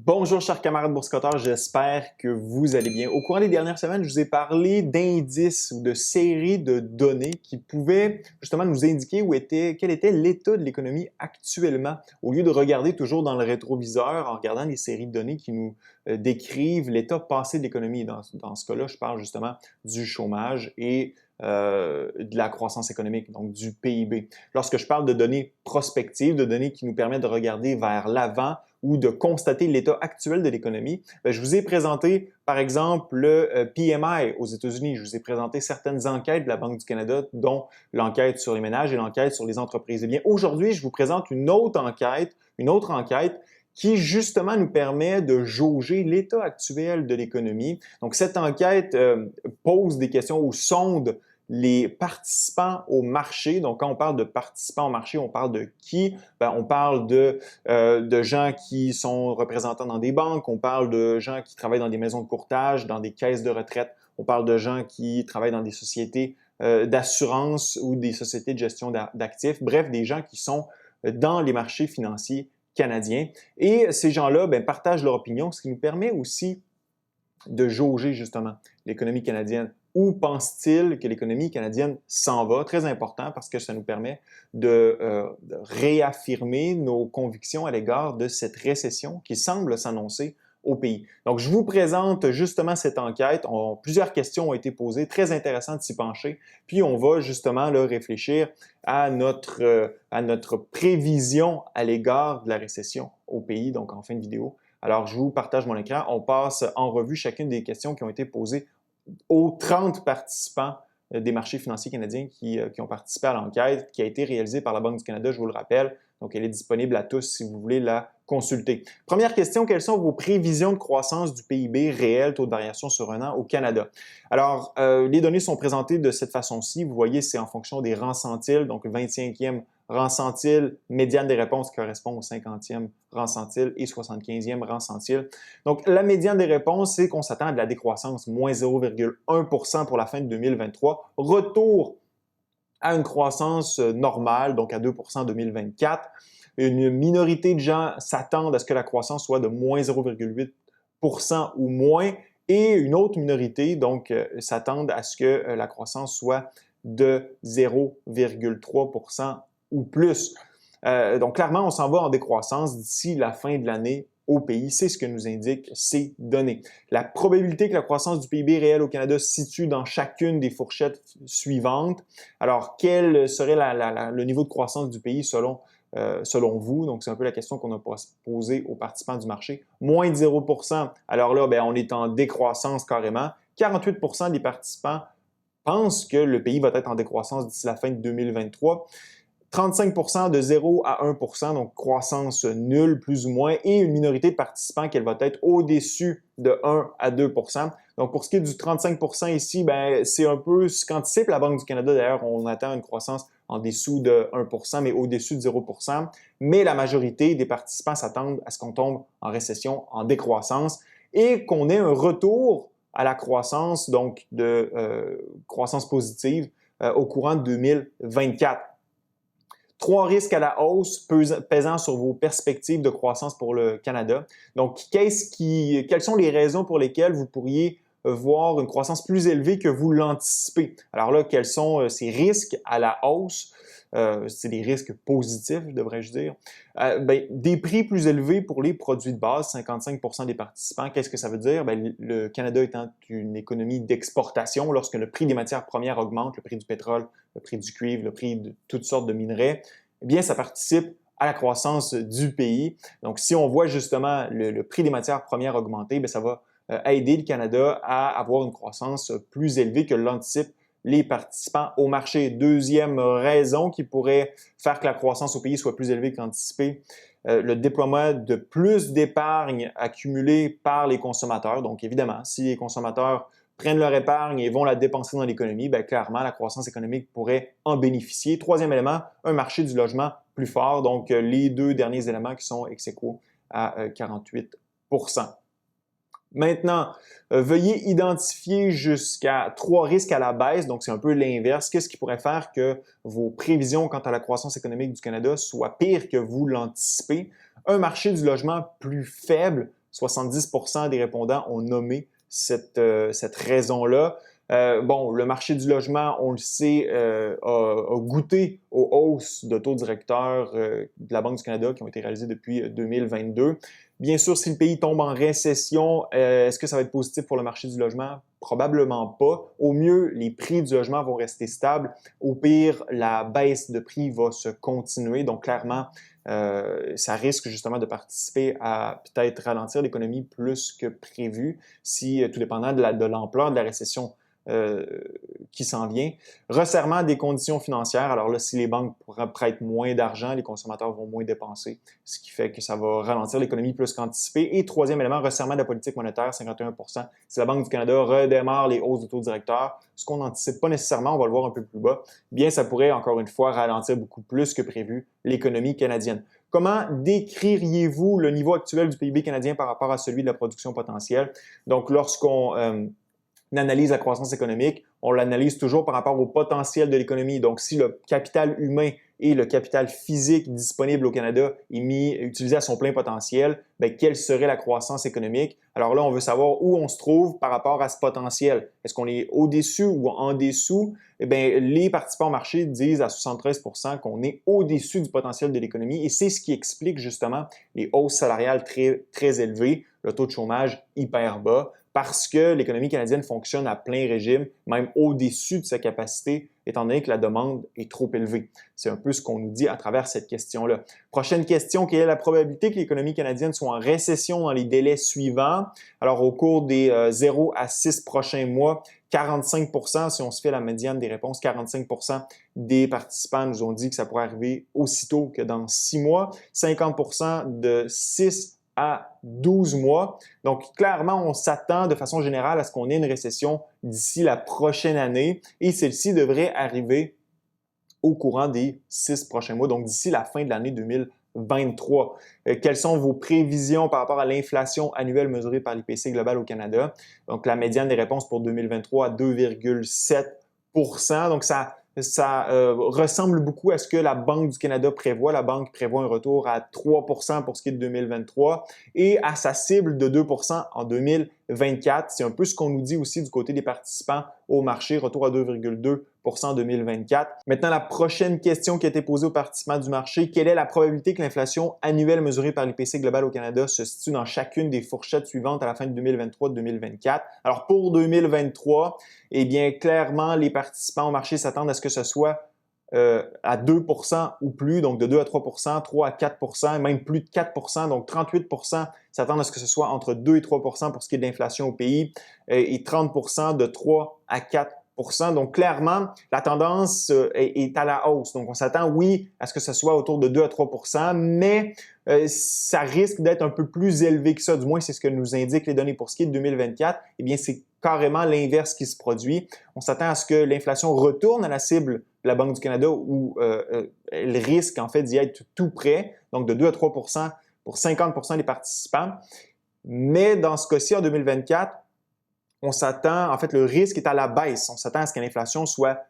Bonjour chers camarades boursicotteurs, j'espère que vous allez bien. Au cours des dernières semaines, je vous ai parlé d'indices ou de séries de données qui pouvaient justement nous indiquer quel était l'état de l'économie actuellement, au lieu de regarder toujours dans le rétroviseur en regardant des séries de données qui nous décrivent l'état passé de l'économie. Dans ce cas-là, je parle justement du chômage et de la croissance économique, donc du PIB. Lorsque je parle de données prospectives, de données qui nous permettent de regarder vers l'avant ou de constater l'état actuel de l'économie, je vous ai présenté, par exemple, le PMI aux États-Unis. Je vous ai présenté certaines enquêtes de la Banque du Canada, dont l'enquête sur les ménages et l'enquête sur les entreprises. Eh bien, aujourd'hui, je vous présente une autre enquête qui justement nous permet de jauger l'état actuel de l'économie. Donc, cette enquête pose des questions ou sonde les participants au marché. Donc, quand on parle de participants au marché, on parle de qui? On parle de gens qui sont représentants dans des banques, on parle de gens qui travaillent dans des maisons de courtage, dans des caisses de retraite, on parle de gens qui travaillent dans des sociétés d'assurance ou des sociétés de gestion d'actifs, bref, des gens qui sont dans les marchés financiers canadiens. Et ces gens-là partagent leur opinion, ce qui nous permet aussi de jauger justement l'économie canadienne. Où pense-t-il que l'économie canadienne s'en va? Très important parce que ça nous permet de réaffirmer nos convictions à l'égard de cette récession qui semble s'annoncer au pays. Donc, je vous présente justement cette enquête. Plusieurs questions ont été posées, très intéressant de s'y pencher. Puis, on va justement là, réfléchir à notre prévision à l'égard de la récession au pays, donc en fin de vidéo. Alors, je vous partage mon écran. On passe en revue chacune des questions qui ont été posées aux 30 participants des marchés financiers canadiens qui ont participé à l'enquête, qui a été réalisée par la Banque du Canada, je vous le rappelle. Donc, elle est disponible à tous si vous voulez la consulter. Première question, quelles sont vos prévisions de croissance du PIB réel, taux de variation sur un an au Canada? Alors, les données sont présentées de cette façon-ci. Vous voyez, c'est en fonction des rangs centiles, donc le 25e rang centile, médiane des réponses qui correspond au 50e rang centile et 75e rang centile. Donc, la médiane des réponses, c'est qu'on s'attend à de la décroissance, moins 0,1 % pour la fin de 2023. Retour à une croissance normale, donc à 2 % en 2024. Une minorité de gens s'attendent à ce que la croissance soit de moins 0,8 % ou moins, et une autre minorité, donc, s'attendent à ce que la croissance soit de 0,3 % ou plus. Donc, clairement, on s'en va en décroissance d'ici la fin de l'année au pays. C'est ce que nous indiquent ces données. La probabilité que la croissance du PIB réel au Canada se situe dans chacune des fourchettes suivantes. Alors, quel serait le niveau de croissance du pays selon vous? Donc, c'est un peu la question qu'on a posée aux participants du marché. Moins de 0 %. Alors là, on est en décroissance carrément. 48 % des participants pensent que le pays va être en décroissance d'ici la fin de 2023. 35 % de 0 à 1 %, donc croissance nulle plus ou moins, et une minorité de participants qu'elle va être au-dessus de 1 à 2 %. Donc, pour ce qui est du 35 % ici, c'est un peu ce qu'anticipe la Banque du Canada. D'ailleurs, on attend une croissance en dessous de 1 % mais au-dessus de 0 %. Mais la majorité des participants s'attendent à ce qu'on tombe en récession, en décroissance, et qu'on ait un retour à la croissance, donc de croissance positive au courant de 2024. 3 risques à la hausse pesant sur vos perspectives de croissance pour le Canada. Donc, quelles sont les raisons pour lesquelles vous pourriez voir une croissance plus élevée que vous l'anticipez? Alors là, quels sont ces risques à la hausse? C'est des risques positifs, devrais-je dire. Des prix plus élevés pour les produits de base, 55 % des participants. Qu'est-ce que ça veut dire? Le Canada étant une économie d'exportation, lorsque le prix des matières premières augmente, le prix du pétrole, le prix du cuivre, le prix de toutes sortes de minerais, eh bien, ça participe à la croissance du pays. Donc, si on voit justement le prix des matières premières augmenter, ça va aider le Canada à avoir une croissance plus élevée que l'anticipent les participants au marché. Deuxième raison qui pourrait faire que la croissance au pays soit plus élevée qu'anticipée, le déploiement de plus d'épargne accumulée par les consommateurs. Donc, évidemment, si les consommateurs prennent leur épargne et vont la dépenser dans l'économie, clairement, la croissance économique pourrait en bénéficier. Troisième élément, un marché du logement plus fort. Donc, les deux derniers éléments qui sont ex-aequo à 48 %. Maintenant, veuillez identifier jusqu'à 3 risques à la baisse, donc c'est un peu l'inverse. Qu'est-ce qui pourrait faire que vos prévisions quant à la croissance économique du Canada soient pires que vous l'anticipez? Un marché du logement plus faible 70% des répondants ont nommé cette raison-là. Bon, le marché du logement, on le sait, a goûté aux hausses de taux directeurs de la Banque du Canada qui ont été réalisées depuis 2022. Bien sûr, si le pays tombe en récession, est-ce que ça va être positif pour le marché du logement? Probablement pas. Au mieux, les prix du logement vont rester stables. Au pire, la baisse de prix va se continuer. Donc, clairement, ça risque justement de participer à peut-être ralentir l'économie plus que prévu, si tout dépendant de l'ampleur de la récession qui s'en vient. Resserrement des conditions financières. Alors là, si les banques prêtent moins d'argent, les consommateurs vont moins dépenser, ce qui fait que ça va ralentir l'économie plus qu'anticipé. Et troisième élément, resserrement de la politique monétaire, 51%. Si la Banque du Canada redémarre les hausses de taux directeurs, ce qu'on n'anticipe pas nécessairement, on va le voir un peu plus bas, bien ça pourrait encore une fois ralentir beaucoup plus que prévu l'économie canadienne. Comment décririez-vous le niveau actuel du PIB canadien par rapport à celui de la production potentielle? Donc, lorsqu'on analyse la croissance économique, on l'analyse toujours par rapport au potentiel de l'économie. Donc, si le capital humain et le capital physique disponible au Canada est utilisé à son plein potentiel, bien, quelle serait la croissance économique? Alors là, on veut savoir où on se trouve par rapport à ce potentiel. Est-ce qu'on est au-dessus ou en dessous? Eh bien, les participants au marché disent à 73% qu'on est au-dessus du potentiel de l'économie et c'est ce qui explique justement les hausses salariales très, très élevées, le taux de chômage hyper bas, parce que l'économie canadienne fonctionne à plein régime, même au-dessus de sa capacité, étant donné que la demande est trop élevée. C'est un peu ce qu'on nous dit à travers cette question-là. Prochaine question, quelle est la probabilité que l'économie canadienne soit en récession dans les délais suivants? Alors, au cours des 0 à 6 prochains mois, 45%, si on se fait la médiane des réponses, 45% des participants nous ont dit que ça pourrait arriver aussitôt que dans 6 mois, 50% de 6 à 12 mois. Donc, clairement, on s'attend de façon générale à ce qu'on ait une récession d'ici la prochaine année et celle-ci devrait arriver au courant des 6 prochains mois, donc d'ici la fin de l'année 2023. Quelles sont vos prévisions par rapport à l'inflation annuelle mesurée par l'IPC global au Canada? Donc, la médiane des réponses pour 2023 à 2,7%. Donc, ça ressemble beaucoup à ce que la Banque du Canada prévoit. La Banque prévoit un retour à 3% pour ce qui est de 2023 et à sa cible de 2% en 2024. C'est un peu ce qu'on nous dit aussi du côté des participants au marché, retour à 2,2% en 2024. Maintenant, la prochaine question qui a été posée aux participants du marché, quelle est la probabilité que l'inflation annuelle mesurée par l'IPC global au Canada se situe dans chacune des fourchettes suivantes à la fin de 2023 et 2024? Alors, pour 2023, eh bien, clairement, les participants au marché s'attendent à ce que ce soit à 2% ou plus, donc de 2 à 3%, 3 à 4%, même plus de 4%, donc 38% s'attendent à ce que ce soit entre 2 et 3% pour ce qui est de l'inflation au pays et 30% de 3 à 4%. Donc, clairement, la tendance est à la hausse. Donc, on s'attend, oui, à ce que ce soit autour de 2 à 3%, mais ça risque d'être un peu plus élevé que ça. Du moins, c'est ce que nous indiquent les données. Pour ce qui est de 2024, eh bien, c'est carrément l'inverse qui se produit. On s'attend à ce que l'inflation retourne à la cible de la Banque du Canada où elle risque en fait d'y être tout près, donc de 2 à 3% pour 50% des participants. Mais dans ce cas-ci, en 2024, on s'attend, en fait, le risque est à la baisse. On s'attend à ce que l'inflation soit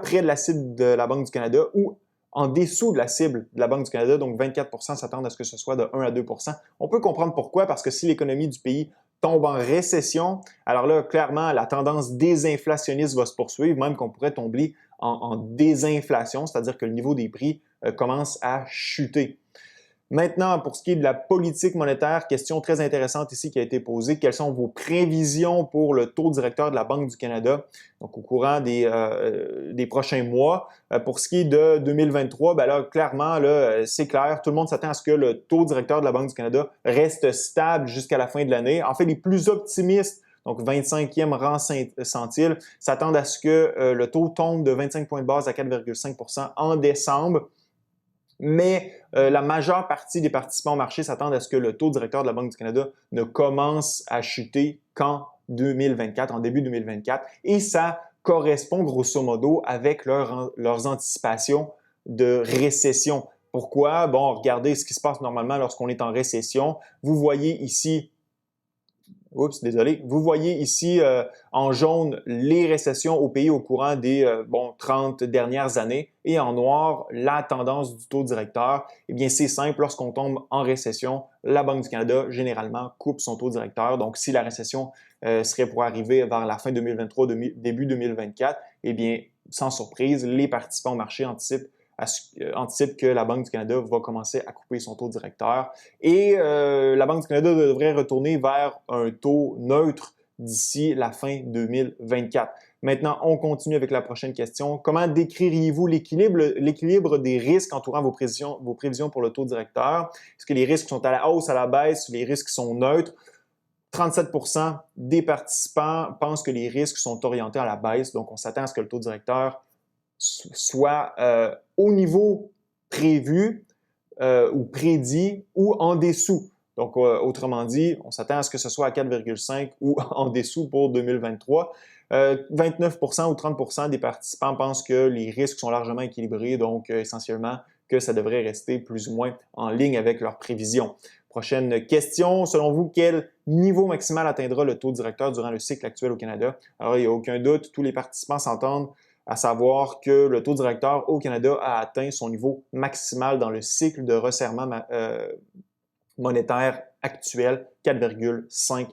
près de la cible de la Banque du Canada ou en dessous de la cible de la Banque du Canada, donc 24% s'attendent à ce que ce soit de 1 à 2%. On peut comprendre pourquoi, parce que si l'économie du pays tombe en récession, alors là, clairement, la tendance désinflationniste va se poursuivre, même qu'on pourrait tomber en désinflation, c'est-à-dire que le niveau des prix commence à chuter. Maintenant, pour ce qui est de la politique monétaire, question très intéressante ici qui a été posée. Quelles sont vos prévisions pour le taux directeur de la Banque du Canada, donc au courant des prochains mois? Pour ce qui est de 2023, ben là, clairement, là, c'est clair, tout le monde s'attend à ce que le taux directeur de la Banque du Canada reste stable jusqu'à la fin de l'année. En fait, les plus optimistes, donc 25e rang centile, s'attendent à ce que le taux tombe de 25 points de base à 4,5% en décembre. Mais la majeure partie des participants au marché s'attendent à ce que le taux directeur de la Banque du Canada ne commence à chuter qu'en 2024, en début 2024. Et ça correspond grosso modo avec leurs anticipations de récession. Pourquoi? Bon, regardez ce qui se passe normalement lorsqu'on est en récession. Vous voyez ici Oups, désolé. Vous voyez ici en jaune les récessions au pays au courant des 30 dernières années et en noir la tendance du taux directeur. Eh bien, c'est simple, lorsqu'on tombe en récession, la Banque du Canada généralement coupe son taux directeur. Donc, si la récession serait pour arriver vers la fin 2023, début 2024, eh bien, sans surprise, les participants au marché anticipe que la Banque du Canada va commencer à couper son taux directeur et la Banque du Canada devrait retourner vers un taux neutre d'ici la fin 2024. Maintenant, on continue avec la prochaine question. Comment décririez-vous l'équilibre des risques entourant vos prévisions pour le taux directeur? Est-ce que les risques sont à la hausse, à la baisse, ou les risques sont neutres? 37 des participants pensent que les risques sont orientés à la baisse, donc on s'attend à ce que le taux directeur soit au niveau prévu ou prédit ou en dessous. Donc, autrement dit, on s'attend à ce que ce soit à 4,5 ou en dessous pour 2023. 29 ou 30 des participants pensent que les risques sont largement équilibrés, donc essentiellement que ça devrait rester plus ou moins en ligne avec leurs prévisions. Prochaine question. Selon vous, quel niveau maximal atteindra le taux directeur durant le cycle actuel au Canada? Alors, il n'y a aucun doute, tous les participants s'entendent à savoir que le taux directeur au Canada a atteint son niveau maximal dans le cycle de resserrement monétaire actuel, 4,5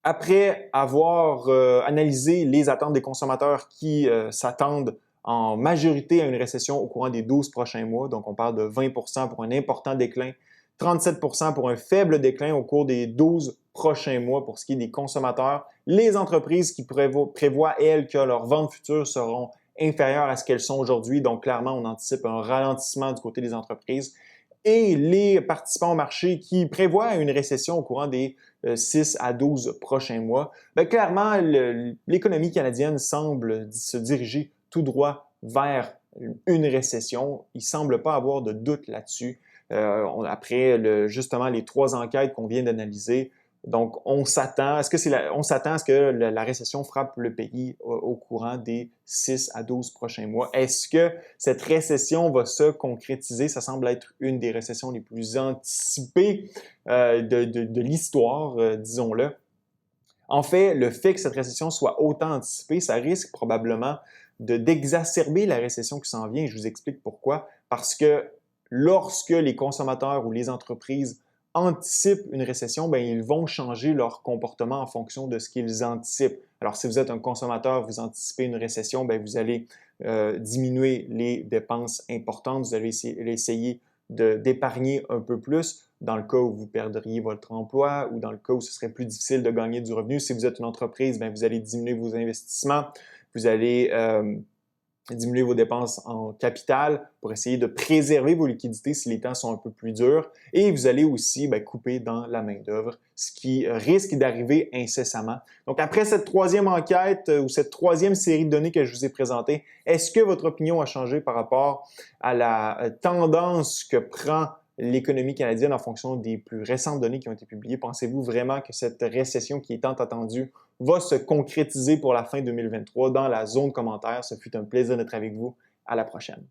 Après avoir analysé les attentes des consommateurs qui s'attendent en majorité à une récession au courant des 12 prochains mois, donc on parle de 20 pour un important déclin, 37 pour un faible déclin au cours des 12 prochains mois pour ce qui est des consommateurs. Les entreprises qui prévoient, elles, que leurs ventes futures seront inférieures à ce qu'elles sont aujourd'hui. Donc, clairement, on anticipe un ralentissement du côté des entreprises. Et les participants au marché qui prévoient une récession au courant des 6 à 12 prochains mois, bien, clairement, l'économie canadienne semble se diriger tout droit vers une récession. Il ne semble pas avoir de doute là-dessus. Après justement les 3 enquêtes qu'on vient d'analyser, donc on s'attend à ce que la récession frappe le pays au courant des 6 à 12 prochains mois. Est-ce que cette récession va se concrétiser? Ça semble être une des récessions les plus anticipées de l'histoire, disons-le. En fait, le fait que cette récession soit autant anticipée, ça risque probablement d'exacerber la récession qui s'en vient. Je vous explique pourquoi. Parce que lorsque les consommateurs ou les entreprises anticipent une récession, bien, ils vont changer leur comportement en fonction de ce qu'ils anticipent. Alors, si vous êtes un consommateur, vous anticipez une récession, bien, vous allez diminuer les dépenses importantes, vous allez essayer d'épargner un peu plus dans le cas où vous perdriez votre emploi ou dans le cas où ce serait plus difficile de gagner du revenu. Si vous êtes une entreprise, bien, vous allez diminuer vos investissements, vous allez diminuer vos dépenses en capital pour essayer de préserver vos liquidités si les temps sont un peu plus durs. Et vous allez aussi couper dans la main-d'œuvre, ce qui risque d'arriver incessamment. Donc, après cette troisième enquête ou cette troisième série de données que je vous ai présentées, est-ce que votre opinion a changé par rapport à la tendance que prend l'économie canadienne en fonction des plus récentes données qui ont été publiées? Pensez-vous vraiment que cette récession qui est tant attendue va se concrétiser pour la fin 2023 dans la zone commentaire? Ce fut un plaisir d'être avec vous. À la prochaine.